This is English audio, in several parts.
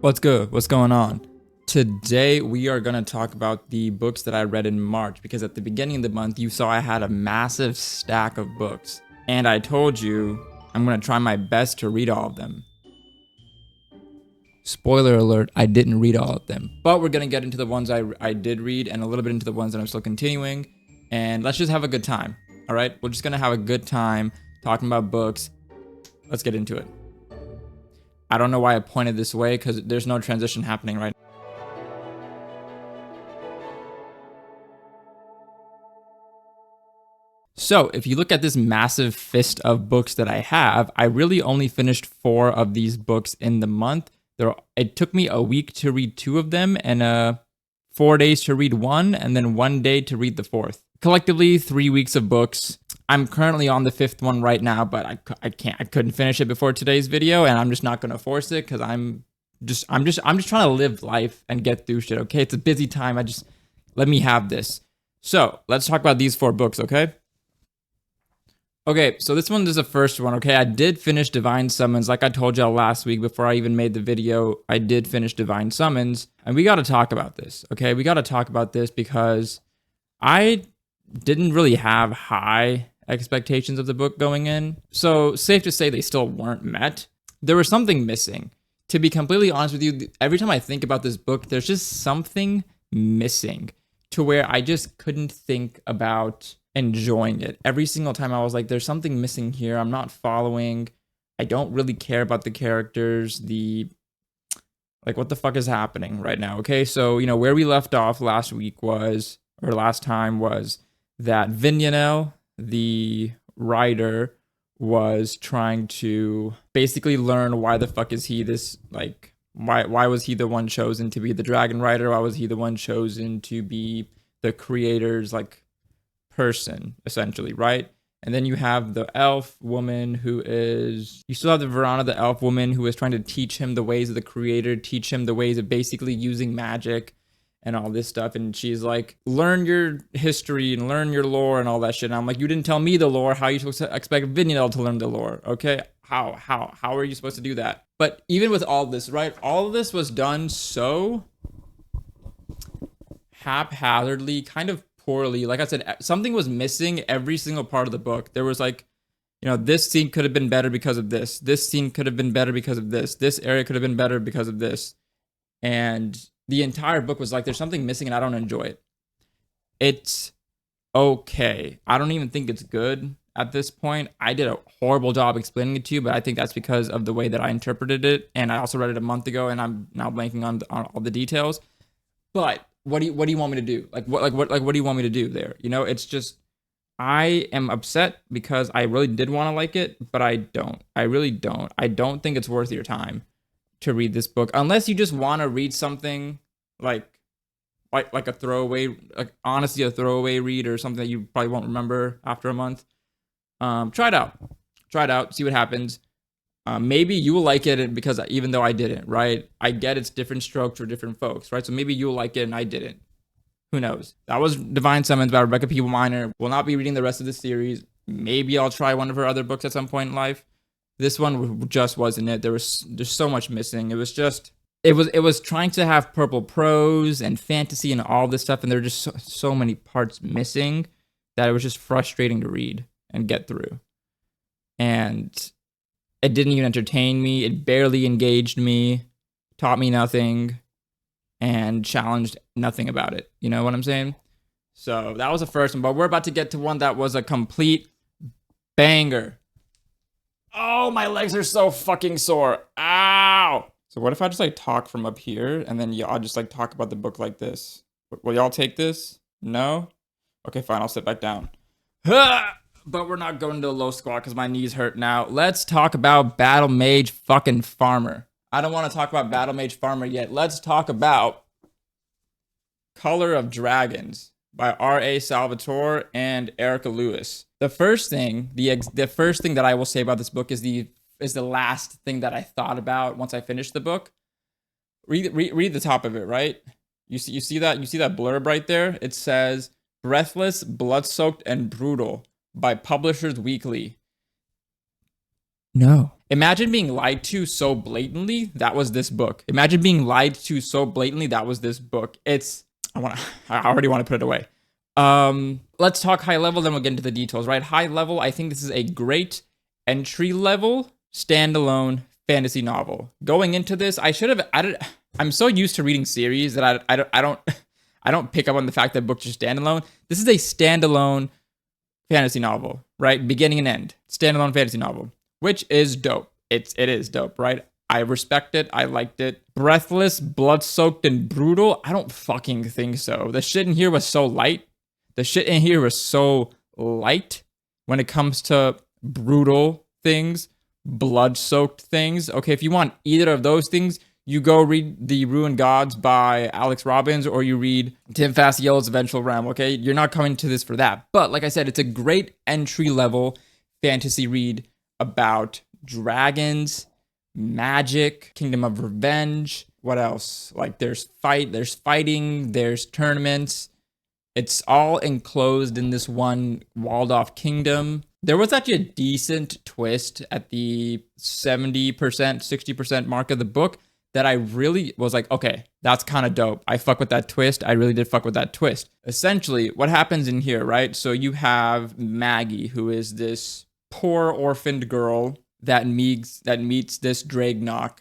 What's good? What's going on? Today we are going to talk about the books that I read in March, because at the beginning of the month you saw I had a massive stack of books and I told you I'm going to try my best to read all of them. Spoiler alert, I didn't read all of them, but we're going to get into the ones I did read and a little bit into the ones that I'm still continuing, and let's just have a good time. All right, we're just going to have a good time talking about books. Let's get into it. I don't know why I pointed this way, because there's no transition happening right now. So if you look at this massive fist of books that I have, I really only finished 4 of these books in the month. It took me a week to read 2 of them, and 4 days to read 1, and then 1 day to read the 4th. Collectively, 3 weeks of books. I'm currently on the 5th one right now, but I couldn't finish it before today's video, and I'm just not gonna force it because I'm just trying to live life and get through shit. Okay, it's a busy time. Let me have this. So let's talk about these 4 books. Okay, so this one is the first one, okay? I did finish Divine Summons. Like I told y'all last week before I even made the video, I did finish Divine Summons. And we got to talk about this, okay? We got to talk about this because I didn't really have high expectations of the book going in. So safe to say they still weren't met. There was something missing. To be completely honest with you, every time I think about this book, there's just something missing to where I just couldn't think about enjoying it. Every single time I was like, there's something missing here. I'm not following. I don't really care about the characters. What the fuck is happening right now? Okay, so, where we left off last time was that Vignanel, the writer, was trying to basically learn why the fuck is he this, why was he the one chosen to be the dragon rider? Why was he the one chosen to be the creator's, person, essentially, right? And then you have the elf woman you still have the Verona, the elf woman, who is trying to teach him the ways of the creator, teach him the ways of basically using magic and all this stuff. And she's like, learn your history and learn your lore and all that shit. And I'm like, you didn't tell me the lore. How are you supposed to expect Vignanel to learn the lore? Okay, how are you supposed to do that? But even with all this, right, all of this was done so haphazardly, kind of poorly. Like I said, something was missing every single part of the book. There was this scene could have been better because of this. This scene could have been better because of this. This area could have been better because of this. And the entire book was like, there's something missing and I don't enjoy it. It's okay. I don't even think it's good at this point. I did a horrible job explaining it to you, but I think that's because of the way that I interpreted it. And I also read it a month ago and I'm now blanking on all the details. But what do you want me to do? What do you want me to do there? It's just, I am upset because I really did want to like it, but I don't. I really don't. I don't think it's worth your time to read this book unless you just want to read something like a throwaway, honestly a throwaway read or something that you probably won't remember after a month. Try it out, see what happens. Maybe you will like it because even though I didn't, right? I get it's different strokes for different folks, right? So maybe you'll like it and I didn't. Who knows? That was Divine Summons by Rebecca P. Minor. Will not be reading the rest of the series. Maybe I'll try one of her other books at some point in life. This one just wasn't it. There's so much missing. It was trying to have purple prose and fantasy and all this stuff, and there were just so many parts missing that it was just frustrating to read and get through. And it didn't even entertain me. It barely engaged me, taught me nothing, and challenged nothing about it. You know what I'm saying? So that was the first one, but we're about to get to one that was a complete banger. Oh, my legs are so fucking sore. Ow! So what if I just talk from up here and then y'all just talk about the book like this? Will y'all take this? No? Okay, fine, I'll sit back down. But we're not going to a low squat because my knees hurt now. Let's talk about Battle Mage fucking Farmer. I don't want to talk about Battle Mage Farmer yet. Let's talk about Color of Dragons by R.A. Salvatore and Erica Lewis. The first thing that I will say about this book is the last thing that I thought about once I finished the book. Read the top of it, right? You see that blurb right there? It says, "Breathless, blood-soaked, and brutal" by Publishers Weekly. No. Imagine being lied to so blatantly. That was this book. Imagine being lied to so blatantly. That was this book. I already want to put it away. Let's talk high level, then we'll get into the details, right? High level, I think this is a great entry level standalone fantasy novel. Going into this, I'm so used to reading series that I don't pick up on the fact that books are standalone. This is a standalone fantasy novel, right? Beginning and end. Standalone fantasy novel, which is dope. It is dope, right? I respect it. I liked it. Breathless, blood-soaked, and brutal? I don't fucking think so. The shit in here was so light. The shit in here was so light when it comes to brutal things, blood-soaked things. Okay, if you want either of those things, you go read The Ruined Gods by Alex Robbins, or you read Tim Fasciello's Eventual Realm, okay? You're not coming to this for that. But like I said, it's a great entry-level fantasy read about dragons, magic, Kingdom of Revenge. What else? Like there's fighting, there's tournaments. It's all enclosed in this one walled off kingdom. There was actually a decent twist at the 70%, 60% mark of the book that I really was like, okay, that's kind of dope. I fuck with that twist. I really did fuck with that twist. Essentially, what happens in here, right? So you have Maggie, who is this poor orphaned girl that meets this Dragnok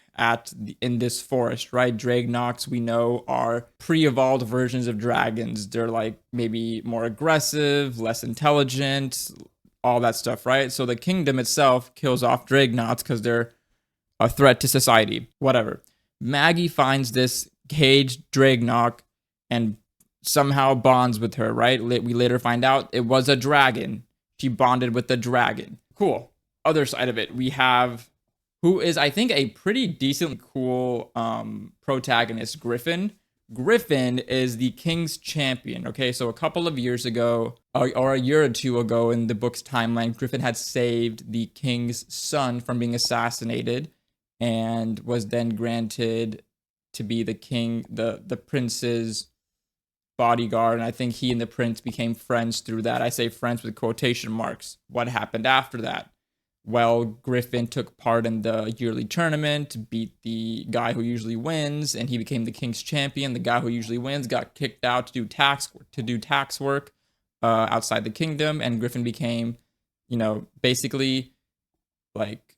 in this forest, right? Dragnoks, we know, are pre-evolved versions of dragons. They're like maybe more aggressive, less intelligent, all that stuff, right? So the kingdom itself kills off Dragnoks because they're a threat to society, whatever. Maggie finds this caged Dragnok and somehow bonds with her, right? We later find out it was a dragon. She bonded with the dragon. Cool. Other side of it, we have who is, I think, a pretty decent, cool protagonist, Griffin. Griffin is the king's champion, okay? So a couple of years ago, or a year or two ago in the book's timeline, Griffin had saved the king's son from being assassinated and was then granted to be the king, the prince's bodyguard. And I think he and the prince became friends through that. I say friends with quotation marks. What happened after that? Well, Griffin took part in the yearly tournament, beat the guy who usually wins, and he became the king's champion. The guy who usually wins got kicked out to do tax work outside the kingdom, and Griffin became, basically like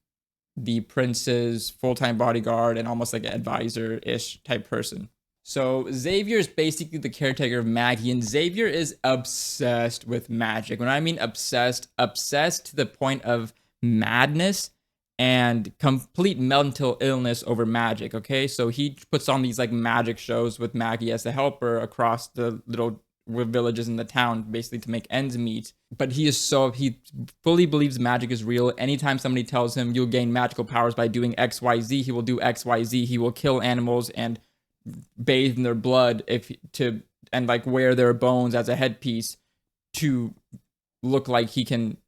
the prince's full-time bodyguard and almost like an advisor-ish type person. So Xavier is basically the caretaker of Maggie, and Xavier is obsessed with magic. When I mean obsessed to the point of madness and complete mental illness over magic, okay? So he puts on these like magic shows with Maggie as the helper across the little villages in the town, basically to make ends meet. But he fully believes magic is real. Anytime somebody tells him you'll gain magical powers by doing XYZ, he will do XYZ. He will kill animals and bathe in their blood and like wear their bones as a headpiece to look like he can,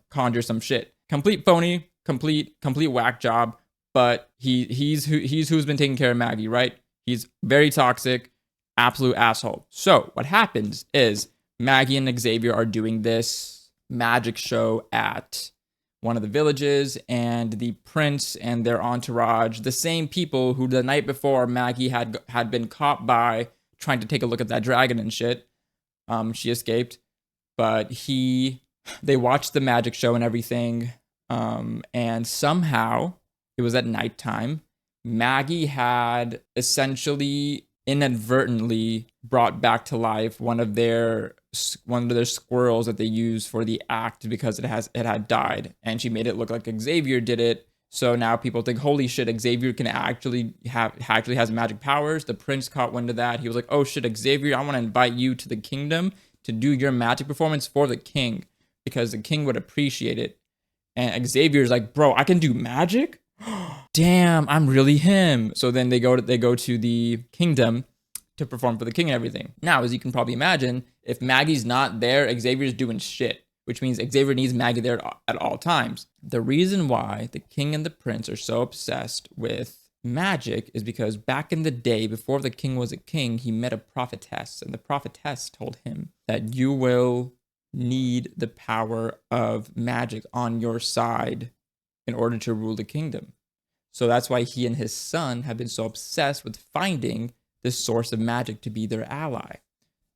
conjure some shit. Complete phony, complete whack job, but he's who's been taking care of Maggie, right? He's very toxic, absolute asshole. So what happens is Maggie and Xavier are doing this magic show at one of the villages, and the prince and their entourage, the same people who the night before Maggie had been caught by trying to take a look at that dragon and shit. She escaped, but they watched the magic show and everything. And somehow it was at nighttime. Maggie had essentially inadvertently brought back to life one of their squirrels that they use for the act because it had died, and she made it look like Xavier did it. So now people think, holy shit, Xavier can actually has magic powers. The prince caught wind of that. He was like, oh shit, Xavier, I want to invite you to the kingdom to do your magic performance for the king because the king would appreciate it. And Xavier's like, bro, I can do magic? Damn, I'm really him. So then they go to the kingdom to perform for the king and everything. Now, as you can probably imagine, if Maggie's not there, Xavier's doing shit, which means Xavier needs Maggie there at all times. The reason why the king and the prince are so obsessed with magic is because back in the day, before the king was a king, he met a prophetess, and the prophetess told him that you will need the power of magic on your side in order to rule the kingdom. So that's why he and his son have been so obsessed with finding this source of magic to be their ally.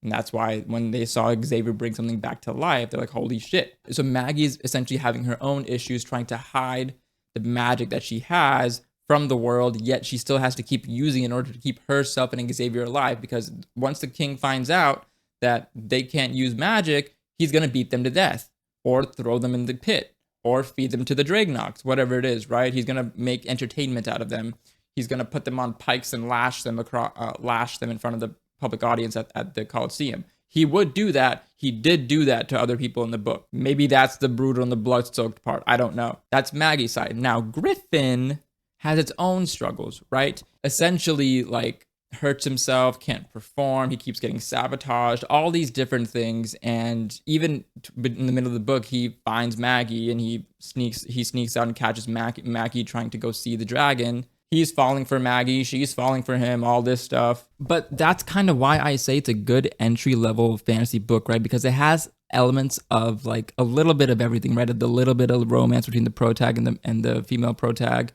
And that's why when they saw Xavier bring something back to life, they're like, holy shit. So Maggie is essentially having her own issues trying to hide the magic that she has from the world, yet she still has to keep using it in order to keep herself and Xavier alive, because once the king finds out that they can't use magic, he's going to beat them to death or throw them in the pit or feed them to the Dragnox, whatever it is, right? He's going to make entertainment out of them. He's going to put them on pikes and lash them in front of the public audience at the Coliseum. He would do that. He did do that to other people in the book. Maybe that's the brutal and the blood-soaked part. I don't know. That's Maggie's side. Now, Griffin has its own struggles, right? Essentially, like, hurts himself, can't perform, he keeps getting sabotaged, all these different things. And even in the middle of the book, he finds Maggie and he sneaks out and catches Maggie trying to go see the dragon. He's falling for Maggie, she's falling for him, all this stuff. But that's kind of why I say it's a good entry-level fantasy book, right? Because it has elements of like a little bit of everything, right? The little bit of romance between the protag and the female protag.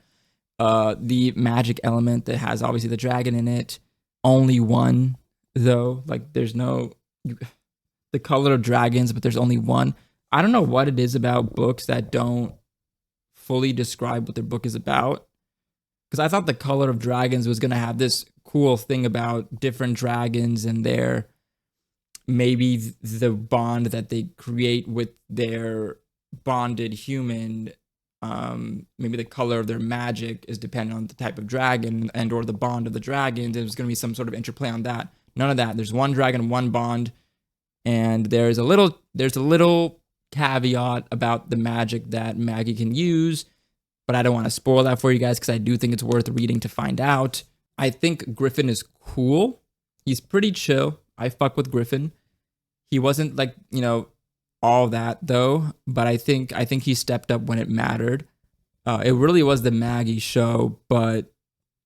The magic element that has obviously the dragon in it. Only one, though. Like, there's no the color of dragons, but there's only one. I don't know what it is about books that don't fully describe what their book is about. Because I thought the color of dragons was going to have this cool thing about different dragons and their maybe the bond that they create with their bonded human. Maybe the color of their magic is dependent on the type of dragon and or the bond of the dragons. There's going to be some sort of interplay on that. None of that. There's one dragon, one bond, and there's a little caveat about the magic that Maggie can use, but I don't want to spoil that for you guys because I do think it's worth reading to find out. I think Griffin is cool. He's pretty chill. I fuck with Griffin. He wasn't like, all that though, but I think he stepped up when it mattered. It really was the Maggie show, but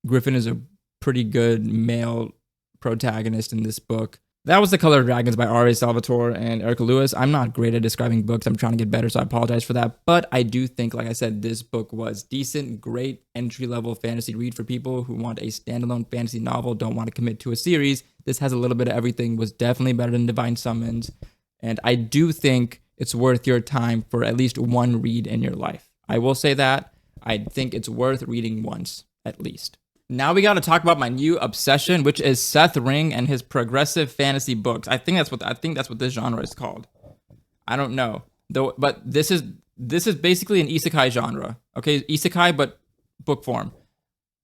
Griffin is a pretty good male protagonist in this book. That was The Color of Dragons by R.A. Salvatore and Erica Lewis. I'm not great at describing books. I'm trying to get better, so I apologize for that. But I do think, like I said, this book was decent, great entry-level fantasy read for people who want a standalone fantasy novel, don't want to commit to a series. This has a little bit of everything, was definitely better than Divine Summons. And I do think it's worth your time for at least one read in your life. I will say that. I think it's worth reading once, at least. Now we got to talk about my new obsession, which is Seth Ring and his progressive fantasy books. I think that's what this genre is called. I don't know though, but this is basically an isekai genre. Okay, isekai but book form.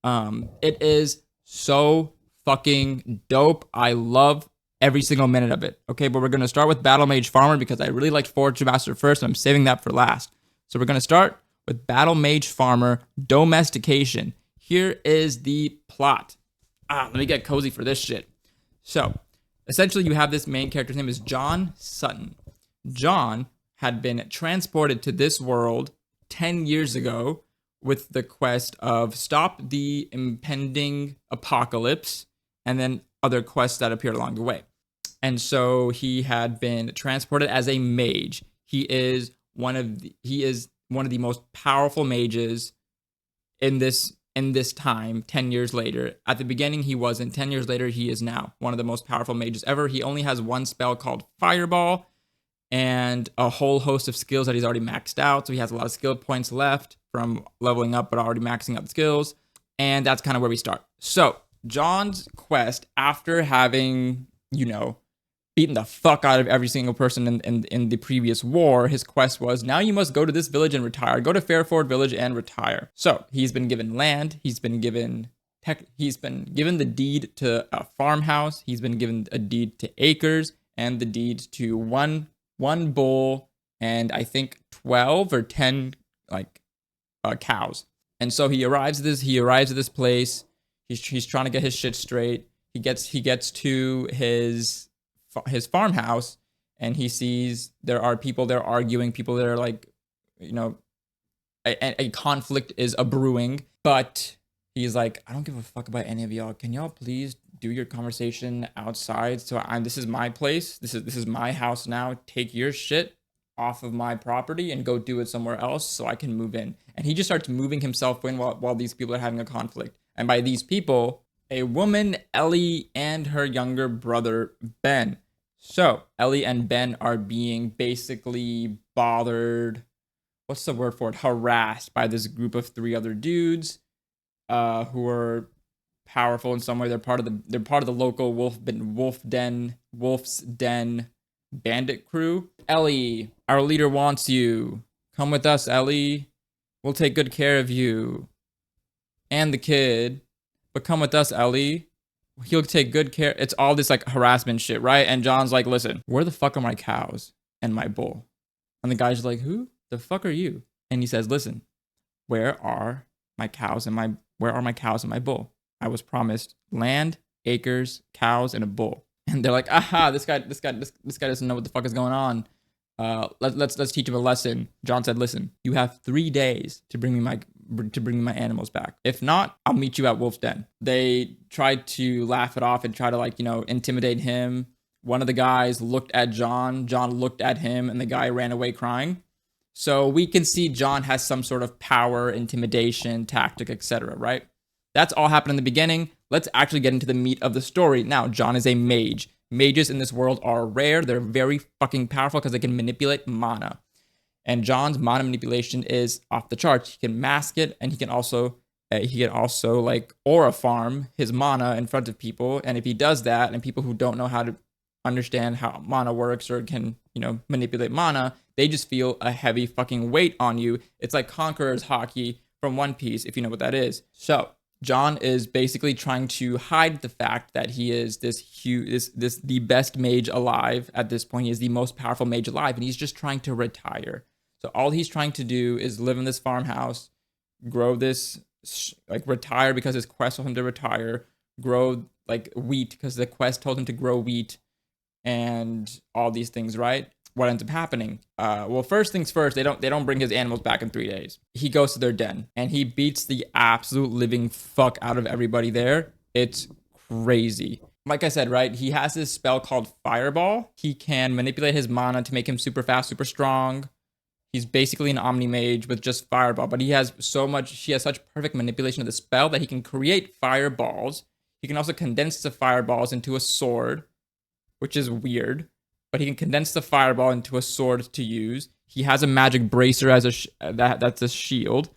It is so fucking dope. I love every single minute of it. Okay, but we're gonna start with Battle Mage Farmer because I really liked Forge Master first, and I'm saving that for last. So we're gonna start with Battle Mage Farmer Domestication. Here is the plot. Let me get cozy for this shit. So, essentially, you have this main character's name is John Sutton. John had been transported to this world 10 years ago with the quest of stop the impending apocalypse and then other quests that appeared along the way. And so he had been transported as a mage. He is one of the most powerful mages in this time, 10 years later. At the beginning, he wasn't. 10 years later, he is now one of the most powerful mages ever. He only has one spell called Fireball and a whole host of skills that he's already maxed out. So he has a lot of skill points left from leveling up, but already maxing out the skills. And that's kind of where we start. So John's quest, after having, beaten the fuck out of every single person in the previous war, his quest was, now you must go to this village and retire. Go to Fairford Village and retire. So he's been given land. He's been given the deed to a farmhouse. He's been given a deed to acres and the deed to one bull and I think 12 or 10 cows. And so he arrives at this place. He's trying to get his shit straight. He gets to his farmhouse and he sees there are people there arguing, people that are a conflict is a brewing, but he's like, I don't give a fuck about any of y'all. Can y'all please do your conversation outside? So this is my place. This is my house now. Take your shit off of my property and go do it somewhere else so I can move in. And he just starts moving himself in while these people are having a conflict. And by these people, a woman, Ellie, and her younger brother, Ben. So Ellie and Ben are being basically bothered. What's the word for it? Harassed by this group of 3 other dudes who are powerful in some way. They're part of the local Wolf's Den bandit crew. Ellie, our leader wants you. Come with us, Ellie. We'll take good care of you and the kid. But come with us, Ellie. He'll take good care. It's all this like harassment shit, right? And John's like, listen, where the fuck are my cows and my bull? And the guy's like, who the fuck are you? And he says, listen, where are my cows and my bull? I was promised land, acres, cows, and a bull. And they're like, aha, this guy doesn't know what the fuck is going on. Let's teach him a lesson. John said, listen, you have 3 days to bring me my animals back. If not, I'll meet you at Wolf's Den. They tried to laugh it off and try to like, intimidate him. One of the guys looked at John. John looked at him and the guy ran away crying. So we can see John has some sort of power, intimidation, tactic, etc., right? That's all happened in the beginning. Let's actually get into the meat of the story. Now, John is a mage. Mages in this world are rare. They're very fucking powerful because they can manipulate mana. And John's mana manipulation is off the charts. He can mask it, and he can also like aura farm his mana in front of people. And if he does that, and people who don't know how to understand how mana works or can, manipulate mana, they just feel a heavy fucking weight on you. It's like Conqueror's hockey from One Piece, if you know what that is. So John is basically trying to hide the fact that he is the best mage alive at this point. He is the most powerful mage alive, and he's just trying to retire. So all he's trying to do is live in this farmhouse, grow this, retire because his quest told him to retire, grow like wheat because the quest told him to grow wheat, and all these things, right? What ends up happening? Well, first things first, they don't bring his animals back in 3 days. He goes to their den and he beats the absolute living fuck out of everybody there. It's crazy. Like I said, right? He has this spell called Fireball. He can manipulate his mana to make him super fast, super strong. He's basically an Omni Mage with just Fireball, but he has such perfect manipulation of the spell that he can create fireballs. He can also condense the fireballs into a sword, which is weird. But he can condense the fireball into a sword to use. He has a magic bracer as that's a shield.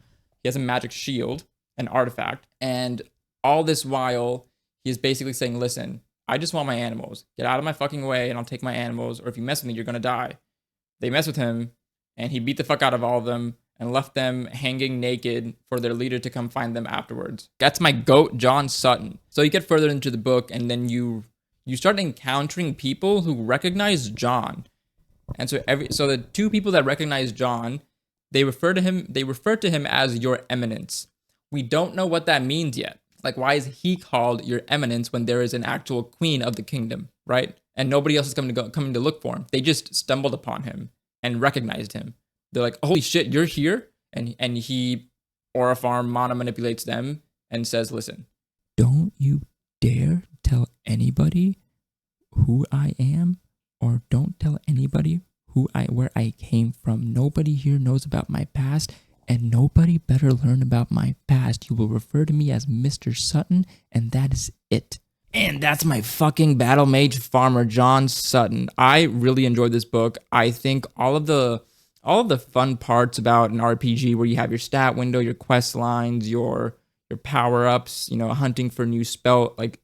He has a magic shield, an artifact. And all this while, he is basically saying, listen, I just want my animals. Get out of my fucking way and I'll take my animals. Or if you mess with me, you're going to die. They mess with him and he beat the fuck out of all of them and left them hanging naked for their leader to come find them afterwards. That's my goat, John Sutton. So you get further into the book and then you start encountering people who recognize John. And so the 2 people that recognize John, they refer to him as Your Eminence. We don't know what that means yet. Like, why is he called Your Eminence when there is an actual queen of the kingdom, right? And nobody else is coming to look for him. They just stumbled upon him and recognized him. They're like, holy shit, you're here? And he aura farm mana manipulates them and says, listen, don't you dare tell anybody who I am, or don't tell anybody where I came from. Nobody here knows about my past, and nobody better learn about my past. You will refer to me as Mr. Sutton, and that is it. And that's my fucking battle mage farmer, John Sutton. I really enjoyed this book. I think all of the fun parts about an RPG where you have your stat window, your quest lines, your power-ups, hunting for new spell, like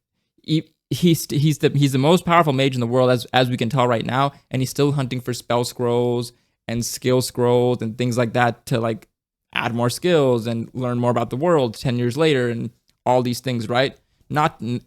he's the most powerful mage in the world as we can tell right now, and he's still hunting for spell scrolls and skill scrolls and things like that to like add more skills and learn more about the world 10 years later and all these things, right?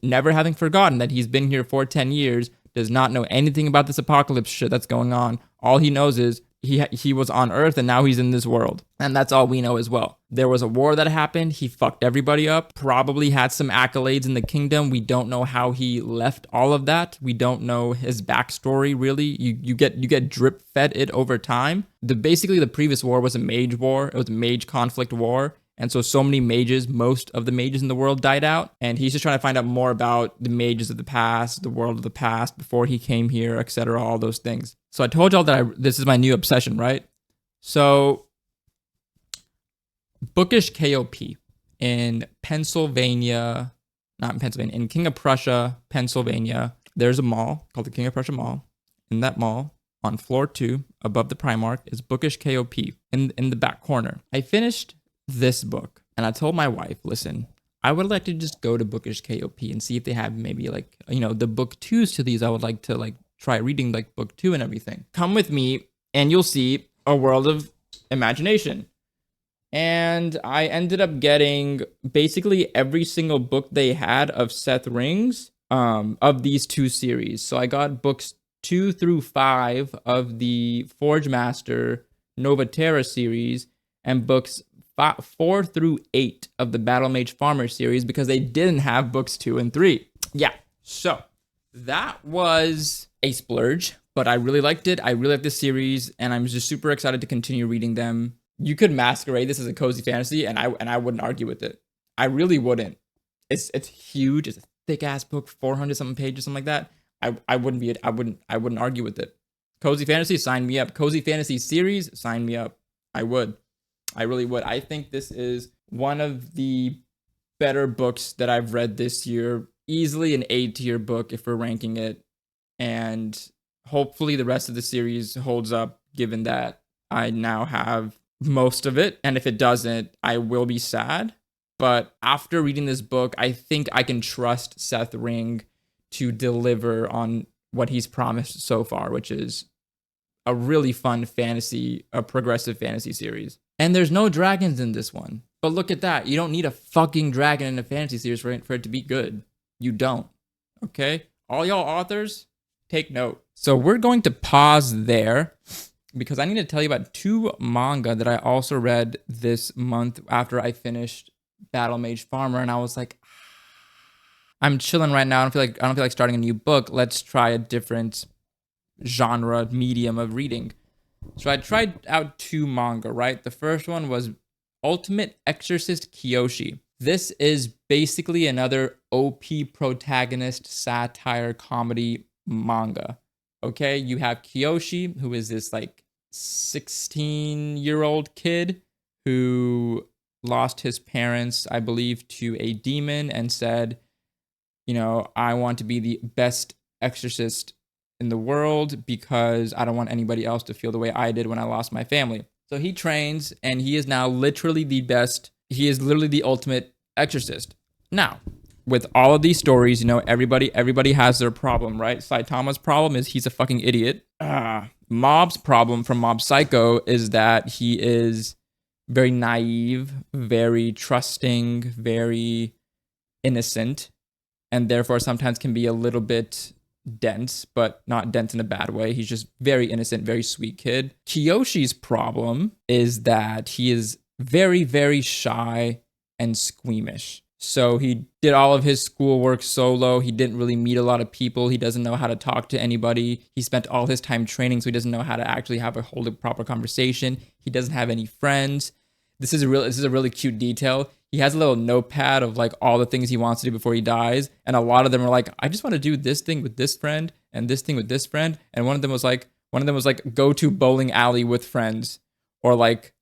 Never having forgotten that he's been here for 10 years, does not know anything about this apocalypse shit that's going on. All he knows is he was on Earth and now he's in this world. And that's all we know as well. There was a war that happened. He fucked everybody up. Probably had some accolades in the kingdom. We don't know how he left all of that. We don't know his backstory really. You get drip fed it over time. Basically the previous war was a mage war. It was a mage conflict war. And so many mages, most of the mages in the world died out. And he's just trying to find out more about the mages of the past, the world of the past, before he came here, etc., all those things. So I told y'all that this is my new obsession, right? So, Bookish KOP in Pennsylvania, not in Pennsylvania, in King of Prussia, Pennsylvania, there's a mall called the King of Prussia Mall. In that mall, on floor 2, above the Primark, is Bookish KOP in the back corner. I finished this book, and I told my wife, listen, I would like to just go to Bookish KOP and see if they have maybe like, the book 2s to these. I would like to like try reading like book 2 and everything. Come with me, and you'll see a world of imagination. And I ended up getting basically every single book they had of Seth Rings, of these 2 series. So I got books 2 through 5 of the Forge Master Nova Terra series, and books 4 through 8 of the Battle Mage Farmer series, because they didn't have books 2 and 3. Yeah, so that was a splurge, but I really liked it. I really liked this series, and I'm just super excited to continue reading them. You could masquerade this as a cozy fantasy, and I wouldn't argue with it. I really wouldn't. It's huge. It's a thick ass book, 400 something pages, something like that. I wouldn't argue with it. Cozy fantasy, sign me up. Cozy fantasy series, sign me up. I would. I really would. I think this is one of the better books that I've read this year. Easily an A-tier book if we're ranking it. And hopefully the rest of the series holds up, given that I now have most of it. And if it doesn't, I will be sad. But after reading this book, I think I can trust Seth Ring to deliver on what he's promised so far, which is a really fun fantasy, a progressive fantasy series. And there's no dragons in this one. But look at that. You don't need a fucking dragon in a fantasy series for it to be good. You don't. Okay? All y'all authors, take note. So we're going to pause there, because I need to tell you about 2 manga that I also read this month after I finished Battle Mage Farmer, and I was like, I'm chilling right now. I don't feel like starting a new book. Let's try a different genre, medium of reading. So I tried out 2 manga, right? The first one was Ultimate Exorcist Kyoshi. This is basically another OP protagonist satire comedy manga. Okay, you have Kyoshi, who is this like 16-year-old kid who lost his parents, I believe, to a demon, and said, I want to be the best exorcist in the world because I don't want anybody else to feel the way I did when I lost my family. So he trains, and he is now literally the best. He is literally the ultimate exorcist. Now, with all of these stories, everybody has their problem, right? Saitama's problem is he's a fucking idiot. Mob's problem from Mob Psycho is that he is very naive, very trusting, very innocent, and therefore sometimes can be a little bit dense, but not dense in a bad way. He's just very innocent, very sweet kid. Kyoshi's problem is that he is very, very shy and squeamish. So he did all of his schoolwork solo. He didn't really meet a lot of people. He doesn't know how to talk to anybody. He spent all his time training, so he doesn't know how to actually hold a proper conversation. He doesn't have any friends. This is a really cute detail. He has a little notepad of like all the things he wants to do before he dies, and a lot of them are like, I just want to do this thing with this friend and this thing with this friend, and one of them was like go to bowling alley with friends, or like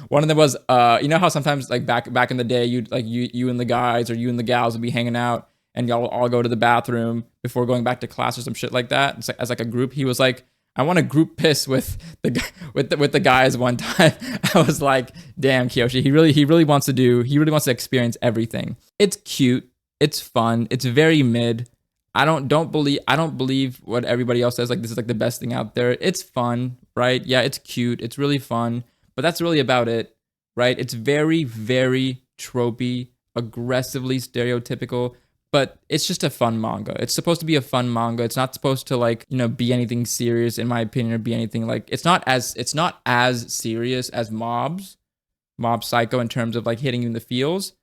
one of them was how sometimes like back in the day you and the guys or you and the gals would be hanging out and y'all all go to the bathroom before going back to class or some shit like that. It's like, as like a group, he was like, I want to group piss with the guys one time. I was like, damn, Kyoshi, he really wants to experience everything. It's cute, it's fun, it's very mid. I don't believe what everybody else says, like this is like the best thing out there. It's fun, right? Yeah, it's cute, it's really fun, but that's really about it, right? It's very, very tropey, aggressively stereotypical, but it's just a fun manga. It's supposed to be a fun manga. It's not supposed to be anything serious, in my opinion, or be anything like, it's not as serious as Mob Psycho in terms of like hitting you in the feels,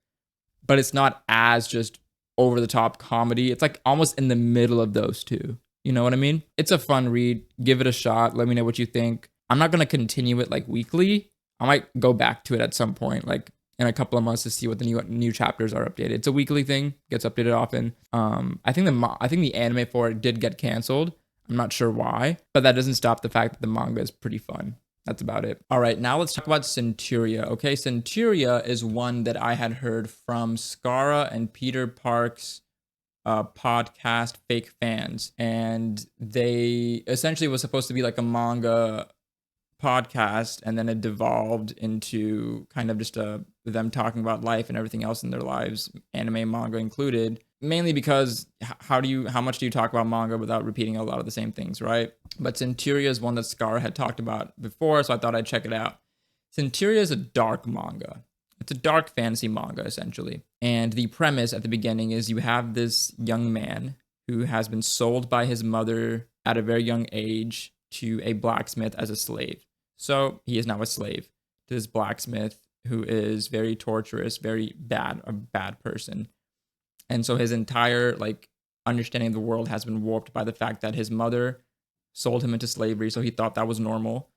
but it's not as just over the top comedy. It's like almost in the middle of those two. You know what I mean? It's a fun read. Give it a shot. Let me know what you think. I'm not going to continue it like weekly. I might go back to it at some point. Like in a couple of months to see what the new chapters are updated. It's a weekly thing, gets updated often. I think the anime for it did get canceled. I'm not sure why, but that doesn't stop the fact that the manga is pretty fun. That's about it. All right, now let's talk about Centuria. Okay, Centuria is one that I had heard from Skara and Peter Park's podcast Fake Fans, and they essentially was supposed to be like a manga podcast, and then it devolved into kind of just them talking about life and everything else in their lives, anime, manga included, mainly because how much do you talk about manga without repeating a lot of the same things, right? But Centuria is one that Scar had talked about before, so I thought I'd check it out. Centuria is a dark manga. It's a dark fantasy manga, essentially. And the premise at the beginning is you have this young man who has been sold by his mother at a very young age to a blacksmith as a slave. So he is now a slave to this blacksmith who is very torturous, very bad, a bad person. And so his entire understanding of the world has been warped by the fact that his mother sold him into slavery. So he thought that was normal.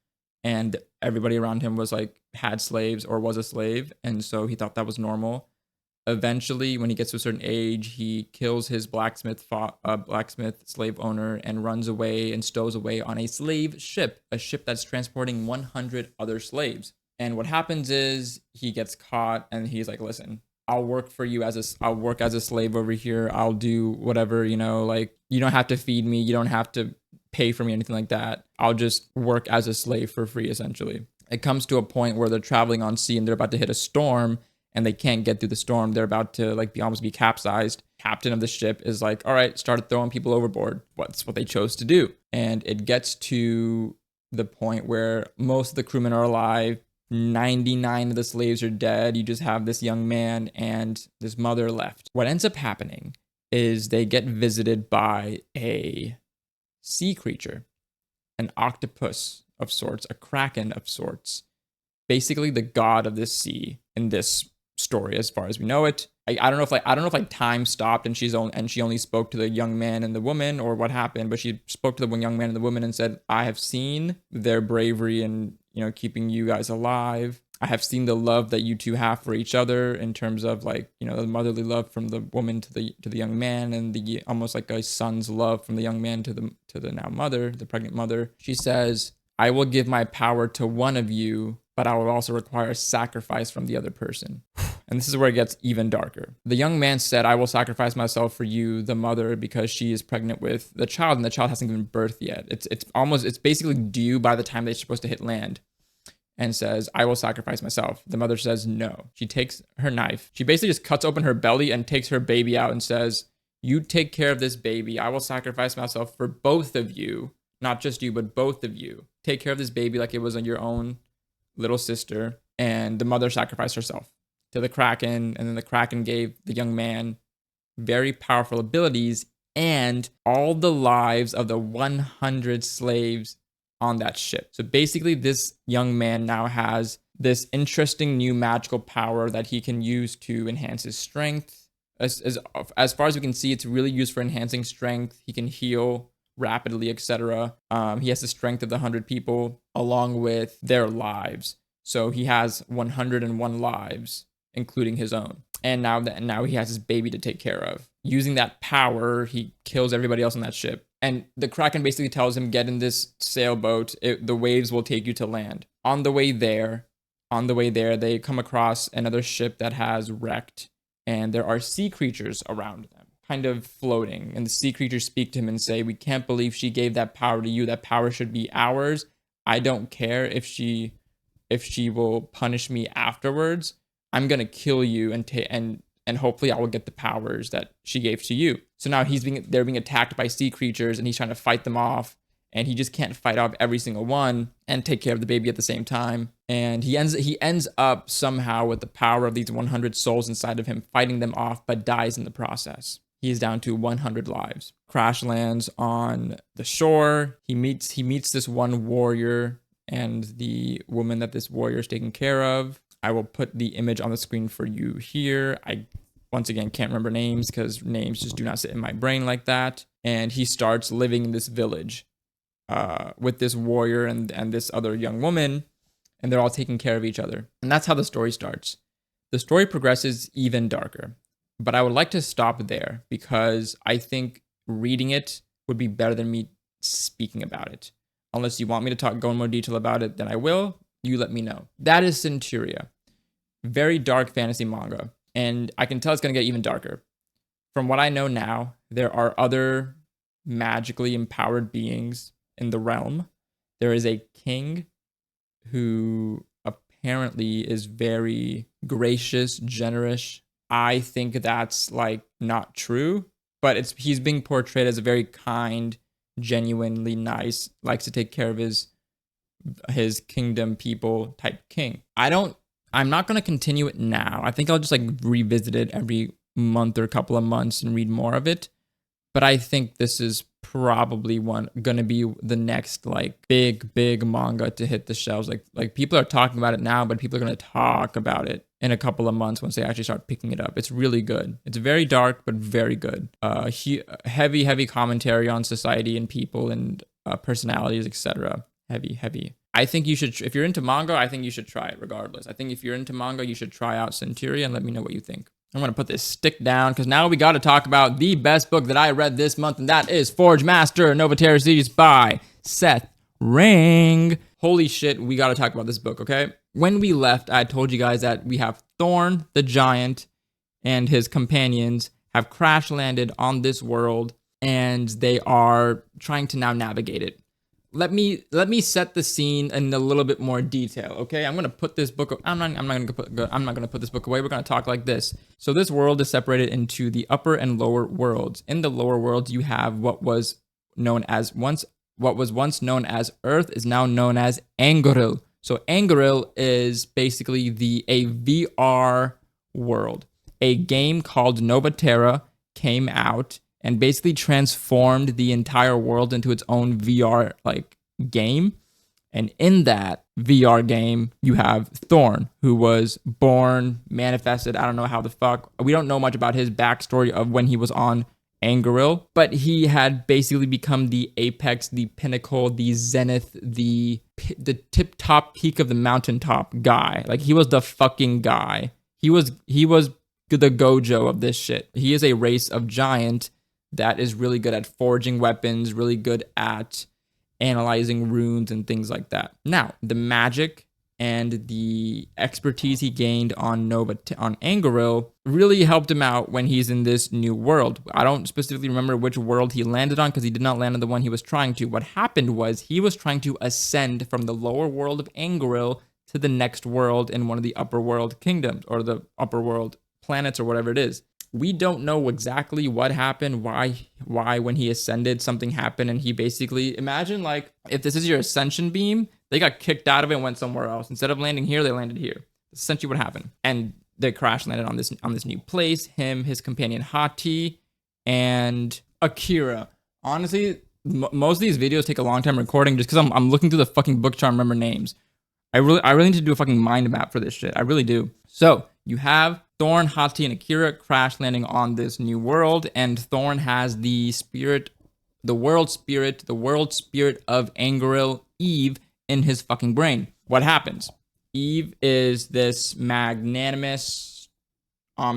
And everybody around him was had slaves or was a slave. And so he thought that was normal. Eventually, when he gets to a certain age, he kills his blacksmith slave owner and runs away and stows away on a slave ship, a ship that's transporting 100 other slaves. And what happens is he gets caught and he's like, listen, I'll work for you I'll work as a slave over here. I'll do whatever, you don't have to feed me. You don't have to pay for me, anything like that. I'll just work as a slave for free, essentially. It comes to a point where they're traveling on sea and they're about to hit a storm and they can't get through the storm. They're about to almost be capsized. Captain of the ship is like, all right, started throwing people overboard. What's what they chose to do. And it gets to the point where most of the crewmen are alive. 99 of the slaves are dead. You just have this young man and this mother left. What ends up happening is they get visited by a sea creature, an octopus of sorts, a kraken of sorts, basically the god of this sea in this story, as far as we know it. I don't know if time stopped and she only spoke to the young man and the woman or what happened, but she spoke to the one young man and the woman and said, I have seen their bravery and keeping you guys alive. I have seen the love that you two have for each other in terms of the motherly love from the woman to the young man, and the almost like a son's love from the young man to the now mother, the pregnant mother. She says, I will give my power to one of you, but I will also require a sacrifice from the other person. And this is where it gets even darker. The young man said, I will sacrifice myself for you, the mother, because she is pregnant with the child and the child hasn't given birth yet. It's basically due by the time they're supposed to hit land, and says, I will sacrifice myself. The mother says no. She takes her knife. She basically just cuts open her belly and takes her baby out and says, you take care of this baby. I will sacrifice myself for both of you. Not just you, but both of you. Take care of this baby like it was your own little sister. And the mother sacrificed herself to the kraken, and then the kraken gave the young man very powerful abilities and all the lives of the 100 slaves on that ship. So basically this young man now has this interesting new magical power that he can use to enhance his strength. As far as we can see, it's really used for enhancing strength. He can heal rapidly, etc. He has the strength of the 100 people along with their lives. So he has 101 lives, including his own. And now he has his baby to take care of. Using that power, he kills everybody else on that ship. And the kraken basically tells him, get in this sailboat. The waves will take you to land. On the way there, they come across another ship that has wrecked. And there are sea creatures around them, kind of floating. And the sea creatures speak to him and say, we can't believe she gave that power to you. That power should be ours. I don't care if she will punish me afterwards. I'm going to kill you and hopefully I will get the powers that she gave to you. So now they're being attacked by sea creatures and he's trying to fight them off, and he just can't fight off every single one and take care of the baby at the same time. And he ends up somehow with the power of these 100 souls inside of him fighting them off, but dies in the process. He is down to 100 lives. Crash lands on the shore. He meets this one warrior and the woman that this warrior is taking care of. I will put the image on the screen for you here. I, once again, can't remember names because names just do not sit in my brain like that. And he starts living in this village with this warrior and this other young woman, and they're all taking care of each other. And that's how the story starts. The story progresses even darker, but I would like to stop there because I think reading it would be better than me speaking about it. Unless you want me to go in more detail about it, then I will. You let me know. That is Centuria. Very dark fantasy manga. And I can tell it's going to get even darker. From what I know now, there are other magically empowered beings in the realm. There is a king who apparently is very gracious, generous. I think that's like not true, but he's being portrayed as a very kind, genuinely nice, likes to take care of his kingdom people type king. I'm not going to continue it now. I think I'll just like revisit it every month or couple of months and read more of it. But I think this is probably going to be the next like big manga to hit the shelves. Like people are talking about it now, but people are going to talk about it in a couple of months once they actually start picking it up. It's really good. It's very dark, but very good. Heavy commentary on society and people and personalities, etc. Heavy. I think you should, if you're into manga, I think you should try it regardless. I think if you're into manga, you should try out Centuria and let me know what you think. I'm going to put this stick down because now we got to talk about the best book that I read this month, and that is Forge Master Nova Terra series by Seth Ring. Holy shit, we got to talk about this book, okay? When we left, I told you guys that we have Thorn the Giant and his companions have crash landed on this world, and they are trying to now navigate it. Let me set the scene in a little bit more detail, okay? I'm gonna put this book. I'm not gonna put this book away. We're gonna talk like this. So this world is separated into the upper and lower worlds. In the lower worlds, you have what was once known as Earth is now known as Angoril. So Angoril is basically a VR world. A game called Nova Terra came out and basically transformed the entire world into its own VR like game. And in that VR game, you have Thorn, who was born, manifested, I don't know how the fuck. We don't know much about his backstory of when he was on Angoril, but he had basically become the apex, the pinnacle, the zenith, the tip-top peak of the mountaintop guy. Like he was the fucking guy. He was the Gojo of this shit. He is a race of giant that is really good at forging weapons, really good at analyzing runes and things like that. Now, the magic and the expertise he gained on Angoril really helped him out when he's in this new world. I don't specifically remember which world he landed on because he did not land on the one he was trying to. What happened was he was trying to ascend from the lower world of Angoril to the next world in one of the upper world kingdoms or the upper world planets or whatever it is. We don't know exactly what happened, why when he ascended, something happened, and he basically, imagine like, if this is your ascension beam, they got kicked out of it and went somewhere else. Instead of landing here, they landed here. That's essentially what happened. And they crash landed on this new place, him, his companion Hati, and Akira. Honestly, most of these videos take a long time recording just because I'm looking through the fucking book trying to remember names. I really need to do a fucking mind map for this shit. I really do. So, you have Thorn, Hati, and Akira crash landing on this new world, and Thorn has the world spirit of Angoril, Eve, in his fucking brain. What happens? Eve is this magnanimous, not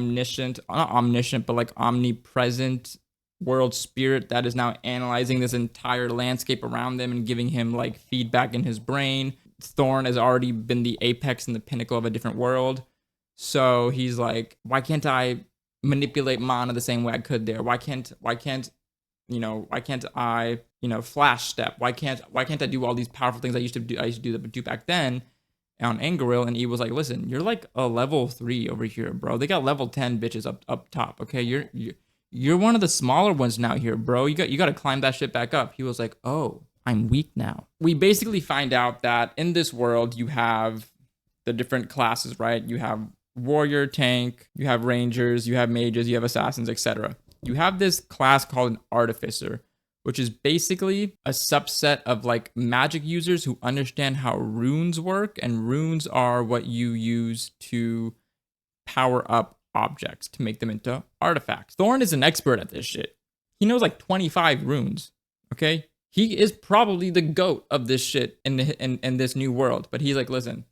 omniscient, but like omnipresent world spirit that is now analyzing this entire landscape around them and giving him like feedback in his brain. Thorn has already been the apex and the pinnacle of a different world. So he's like, why can't I manipulate mana the same way I could there? Why can't I, flash step? Why can't I do all these powerful things I used to do back then on Angoril? And Eve was like, listen, you're like a level 3 over here, bro. They got level 10 bitches up top. Okay, you're one of the smaller ones now here, bro. You got to climb that shit back up. He was like, oh, I'm weak now. We basically find out that in this world you have the different classes, right? You have warrior, tank, you have rangers, you have mages, you have assassins, etc. You have this class called an artificer, which is basically a subset of like magic users who understand how runes work, and runes are what you use to power up objects to make them into artifacts. Thorn is an expert at this shit. He knows like 25 runes, okay? He is probably the GOAT of this shit in this new world, but he's like, listen,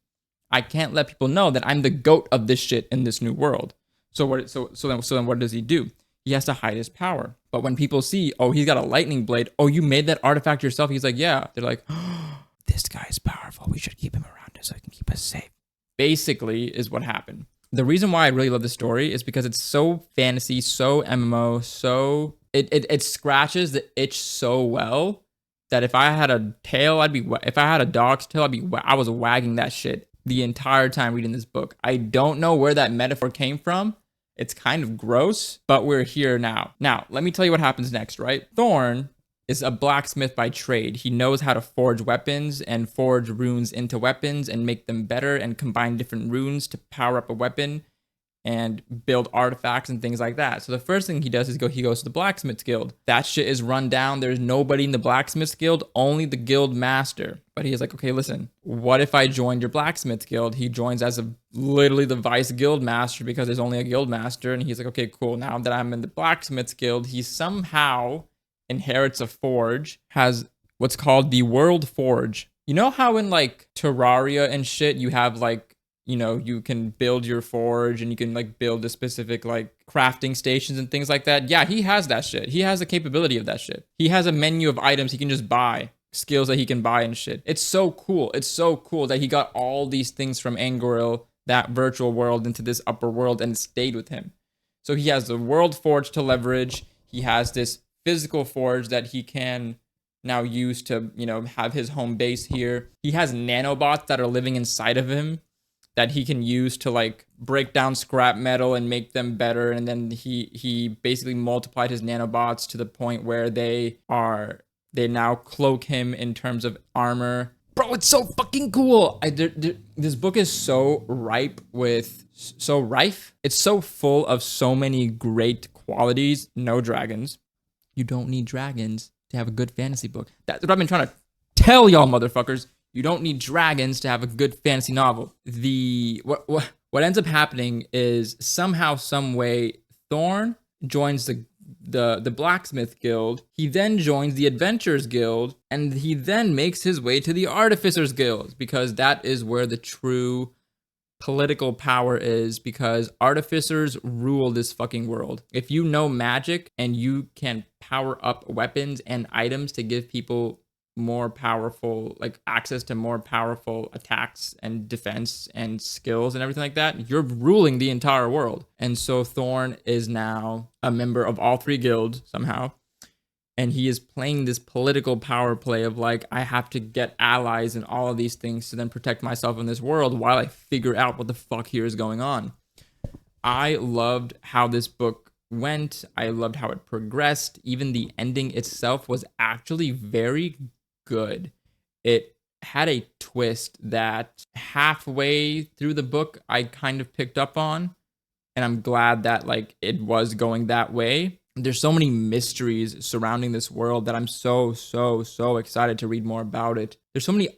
I can't let people know that I'm the goat of this shit in this new world. So then what does he do? He has to hide his power. But when people see, oh, he's got a lightning blade. Oh, you made that artifact yourself? He's like, yeah. They're like, oh, this guy is powerful. We should keep him around so he can keep us safe. Basically is what happened. The reason why I really love the story is because it's so fantasy, so MMO, so it scratches the itch so well that if I had a tail, if I had a dog's tail, I was wagging that shit the entire time reading this book. I don't know where that metaphor came from. It's kind of gross, but we're here now. Now, let me tell you what happens next, right? Thorn is a blacksmith by trade. He knows how to forge weapons and forge runes into weapons and make them better and combine different runes to power up a weapon and build artifacts and things like that. So the first thing he does is he goes to the blacksmith's guild. That shit is run down. There's nobody in the blacksmith's guild, only the guild master. But he's like, okay, listen, what if I joined your blacksmith's guild? He joins as literally the vice guild master because there's only a guild master. And he's like, okay, cool. Now that I'm in the blacksmith's guild, he somehow inherits a forge, has what's called the world forge. You know how in like Terraria and shit, you have like, you know, you can build your forge and you can like build a specific like crafting stations and things like that. Yeah, he has that shit. He has the capability of that shit. He has a menu of items he can just buy, skills that he can buy and shit. It's so cool. It's so cool that he got all these things from Angoril, that virtual world, into this upper world, and it stayed with him. So he has the world forge to leverage. He has this physical forge that he can now use to, you know, have his home base here. He has nanobots that are living inside of him that he can use to like break down scrap metal and make them better. And then he basically multiplied his nanobots to the point where they now cloak him in terms of armor. Bro, it's so fucking cool. This book is so rife. It's so full of so many great qualities. No dragons. You don't need dragons to have a good fantasy book. That's what I've been trying to tell y'all motherfuckers. You don't need dragons to have a good fantasy novel. What ends up happening is somehow, some way, Thorn joins the blacksmith guild. He then joins the adventurers guild, and he then makes his way to the artificers guild, because that is where the true political power is, because artificers rule this fucking world. If you know magic and you can power up weapons and items to give people more powerful, like access to more powerful attacks and defense and skills and everything like that, you're ruling the entire world. And so Thorn is now a member of all three guilds somehow, and he is playing this political power play of like, I have to get allies and all of these things to then protect myself in this world while I figure out what the fuck here is going on. I loved how this book went. I loved how it progressed. Even the ending itself was actually very good. It had a twist that halfway through the book I kind of picked up on, and I'm glad that like it was going that way. There's so many mysteries surrounding this world that I'm so excited to read more about it. There's so many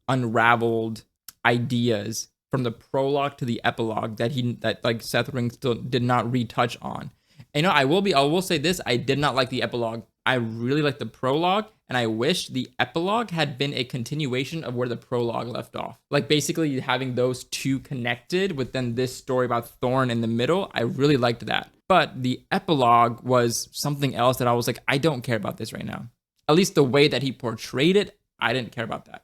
unraveled ideas from the prologue to the epilogue that like Seth Ring still did not retouch on. And, you know, I will say this, I did not like the epilogue. I really like the prologue, and I wish the epilogue had been a continuation of where the prologue left off. Like basically having those two connected with then this story about Thorn in the middle. I really liked that. But the epilogue was something else that I was like, I don't care about this right now. At least the way that he portrayed it, I didn't care about that.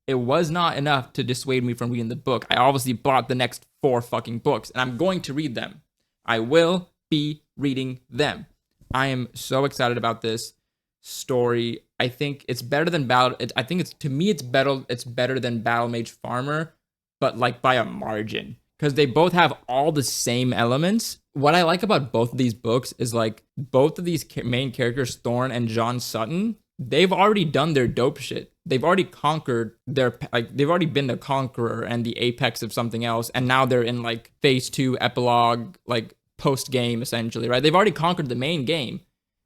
It was not enough to dissuade me from reading the book. I obviously bought the next 4 fucking books, and I'm going to read them. I will be reading them. I am so excited about this story. I think it's better than it's better than Battle Mage Farmer, but like by a margin, because they both have all the same elements. What I like about both of these books is like both of these main characters, Thorn and John Sutton, they've already done their dope shit. They've already conquered they've already been the conqueror and the apex of something else, and now they're in like phase 2 epilogue, like post game essentially, right? They've already conquered the main game.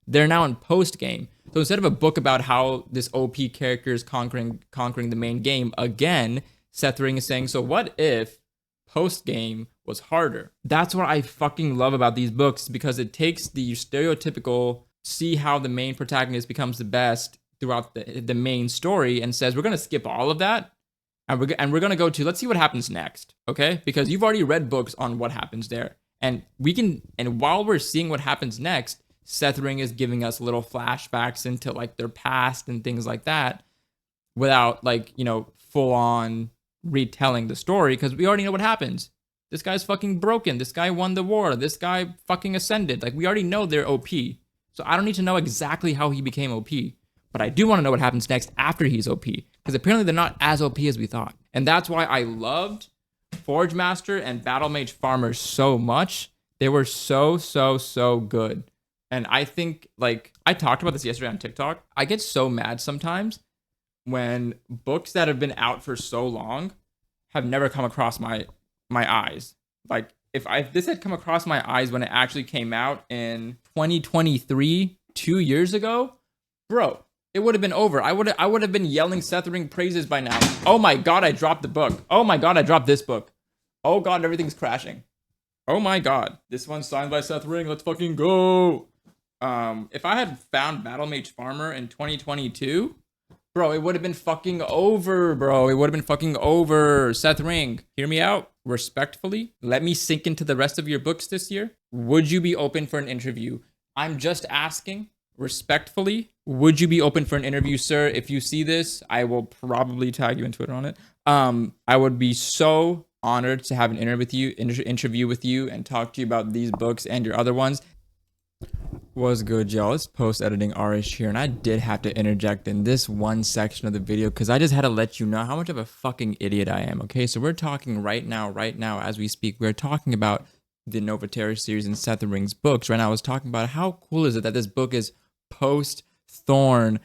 They're now in post game. So instead of a book about how this OP character is conquering the main game, again, Seth Ring is saying, so what if post game was harder? That's what I fucking love about these books, because it takes the stereotypical see how the main protagonist becomes the best throughout the main story and says, we're going to skip all of that, And we're gonna go to, let's see what happens next, okay? Because you've already read books on what happens there. And while we're seeing what happens next, Sethring is giving us little flashbacks into like their past and things like that without like, full on retelling the story, because we already know what happens. This guy's fucking broken. This guy won the war. This guy fucking ascended. Like, we already know they're OP. So I don't need to know exactly how he became OP. But I do want to know what happens next after he's OP. Because apparently they're not as OP as we thought. And that's why I loved Forge Master and Battle Mage Farmer so much. They were so, so, so good. And I think, like, I talked about this yesterday on TikTok. I get so mad sometimes when books that have been out for so long have never come across my eyes. Like, if this had come across my eyes when it actually came out in 2023, 2 years ago, bro, it would have been over. I would have been yelling Sethring praises by now. Oh my god, I dropped the book. Oh my god, I dropped this book. Oh god, everything's crashing. Oh my god, this one's signed by Sethring. Let's fucking go. If I had found Battle Mage Farmer in 2022, bro, it would have been fucking over, bro. It would have been fucking over. Sethring, hear me out respectfully. Let me sink into the rest of your books this year. Would you be open for an interview? I'm just asking respectfully. Would you be open for an interview, sir? If you see this, I will probably tag you on Twitter on it. I would be so honored to have an interview with you and talk to you about these books and your other ones. What's good, y'all? It's post-editing Arish here, and I did have to interject in this one section of the video because I just had to let you know how much of a fucking idiot I am, okay? So we're talking right now, as we speak, we're talking about the Nova Terra series and Sethring's books. Right now, I was talking about how cool is it that this book is post-Thorn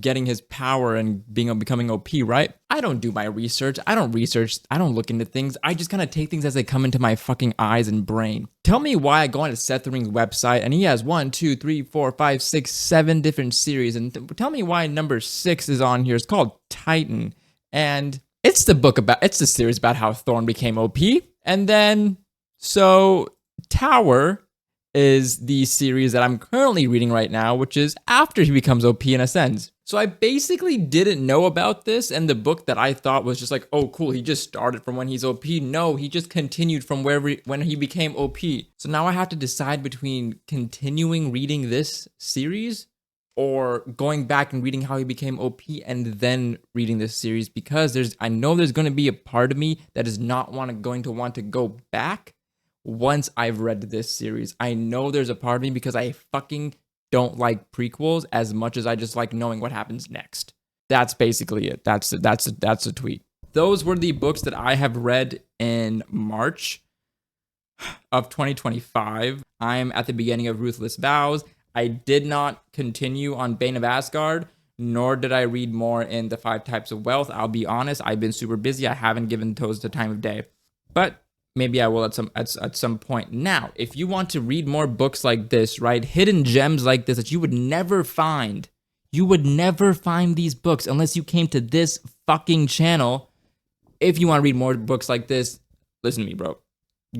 getting his power and becoming OP, right? I don't do my research. I don't look into things. I just kind of take things as they come into my fucking eyes and brain. Tell me why I go onto Sethring's website and he has 1, 2, 3, 4, 5, 6, 7 different series. And tell me why number 6 is on here. It's called Titan. And it's the series about how Thorn became OP. And then, so Tower is the series that I'm currently reading right now, which is after he becomes OP and ascends. So I basically didn't know about this, and the book that I thought was just like, oh cool, he just started from when he's OP. No, he just continued from when he became OP. So now I have to decide between continuing reading this series or going back and reading how he became OP and then reading this series, because I know there's going to be a part of me that is not going to want to go back once I've read this series. I know there's a part of me because I fucking don't like prequels as much as I just like knowing what happens next. That's basically it. That's the tweet. Those were the books that I have read in March of 2025. I'm at the beginning of Ruthless Vows. I did not continue on Bane of Asgard, nor did I read more in the 5 Types of Wealth. I'll be honest, I've been super busy. I haven't given those the time of day. But maybe I will at some point. Now, if you want to read more books like this, right? Hidden gems like this that you would never find. You would never find these books unless you came to this fucking channel. If you want to read more books like this, listen to me, bro.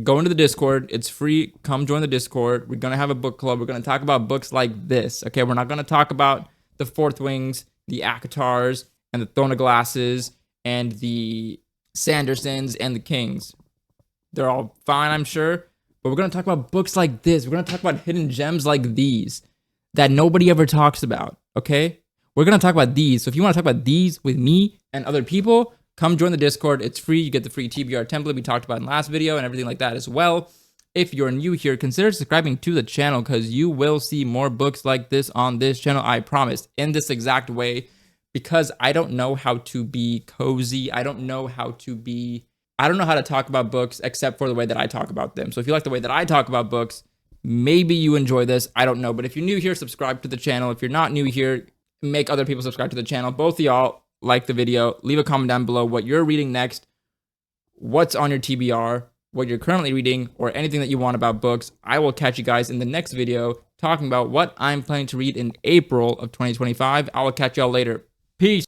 Go into the Discord. It's free. Come join the Discord. We're going to have a book club. We're going to talk about books like this, okay? We're not going to talk about the Fourth Wings, the Akatars, and the Throne of Glasses, and the Sandersons, and the Kings. They're all fine, I'm sure. But we're going to talk about books like this. We're going to talk about hidden gems like these that nobody ever talks about, okay? We're going to talk about these. So if you want to talk about these with me and other people, come join the Discord. It's free. You get the free TBR template we talked about in the last video and everything like that as well. If you're new here, consider subscribing to the channel because you will see more books like this on this channel, I promise, in this exact way, because I don't know how to be cozy. I don't know how to talk about books except for the way that I talk about them. So if you like the way that I talk about books, maybe you enjoy this. I don't know. But if you're new here, subscribe to the channel. If you're not new here, make other people subscribe to the channel. Both of y'all like the video. Leave a comment down below what you're reading next, what's on your TBR, what you're currently reading, or anything that you want about books. I will catch you guys in the next video talking about what I'm planning to read in April of 2025. I will catch y'all later. Peace.